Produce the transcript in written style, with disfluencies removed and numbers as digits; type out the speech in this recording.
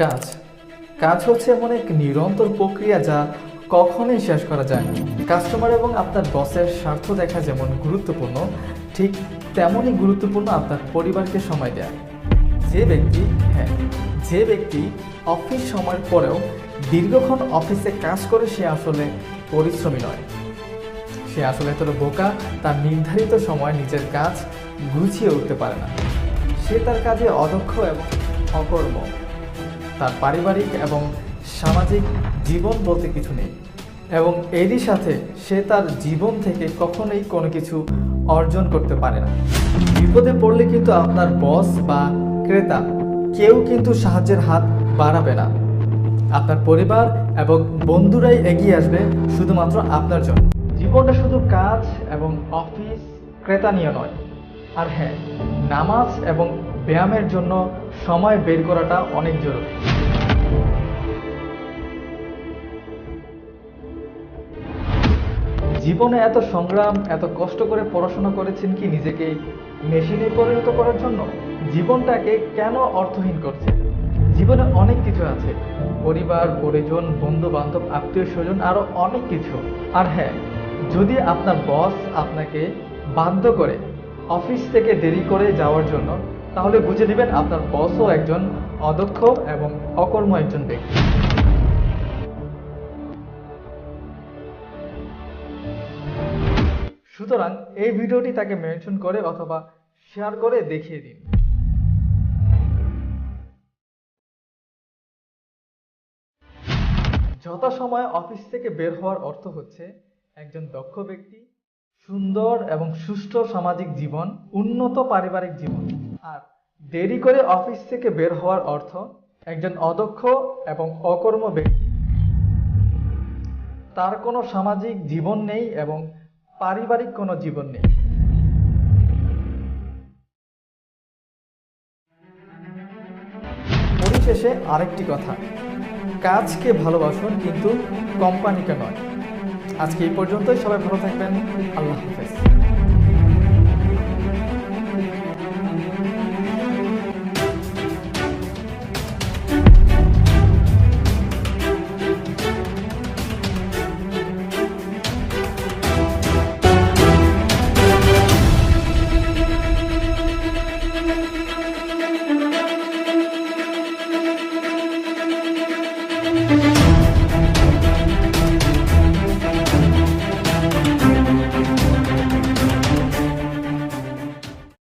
কাজ কাজ হচ্ছে এমন এক নিরন্তর প্রক্রিয়া যা কখনোই শেষ করা যায় না। কাস্টমার এবং আপনার বসের স্বার্থ দেখা যেমন গুরুত্বপূর্ণ, ঠিক তেমনই গুরুত্বপূর্ণ আপনার পরিবারকে সময় দেয়া। যে ব্যক্তি অফিস সময়ের পরেও দীর্ঘক্ষণ অফিসে কাজ করে সে আসলে পরিশ্রমী নয়, সে আসলে এতটা বোকা। তার নির্ধারিত সময় নিজের কাজ গুছিয়ে উঠতে পারে না, সে তার কাজে অদক্ষ এবং অকর্ম। তার পারিবারিক এবং সামাজিক জীবন বলতে কিছু নেই, এবং এরই সাথে সে তার জীবন থেকে কখনোই কোনো কিছু অর্জন করতে পারে না। বিপদে পড়লে কিন্তু আপনার বস বা ক্রেতা কেউ কিন্তু সাহায্যের হাত বাড়াবে না। আপনার পরিবার এবং বন্ধুরাই এগিয়ে আসবে শুধুমাত্র আপনার জন্য। জীবনটা শুধু কাজ এবং অফিস ক্রেতা নিয়ে নয়। আর হ্যাঁ, নামাজ এবং ব্যায়ামের জন্য সময় বের করাটা অনেক জরুরি। জীবনে এত সংগ্রাম, এত কষ্ট করে পড়াশোনা করেছেন কি নিজেকে মেশিনে পরিণত করার জন্য? জীবনটাকে কেন অর্থহীন করছেন? জীবনে অনেক কিছু আছে, পরিবার, পরিজন, বন্ধু বান্ধব, আত্মীয় স্বজন, আরো অনেক কিছু। আর হ্যাঁ, যদি আপনার বস আপনাকে বাধ্য করে অফিস থেকে দেরি করে যাওয়ার জন্য, তাহলে বুঝে নেবেন আপনার বসও একজন অদক্ষ এবং অকর্ম একজন ব্যক্তি। সুতরাং এই ভিডিওটি তাকে মেনশন করে অথবা শেয়ার করে দেখিয়ে দিন। যথাসময়ে অফিস থেকে বের হওয়ার অর্থ হচ্ছে একজন দক্ষ ব্যক্তি, সুন্দর এবং সুষ্ঠু সামাজিক জীবন, উন্নত পারিবারিক জীবন। আর দেরি করে অফিস থেকে বের হওয়ার অর্থ একজন অদক্ষ এবং অকর্ম ব্যক্তি, তার কোনো সামাজিক জীবন নেই এবং পারিবারিক কোনো জীবন নেই। পরিশেষে আরেকটি কথা, কাজকে ভালোবাসুন কিন্তু কোম্পানিকে নয়। আজকে এই পর্যন্তই। সবাই ভালো থাকবেন। আল্লাহ হাফেজ।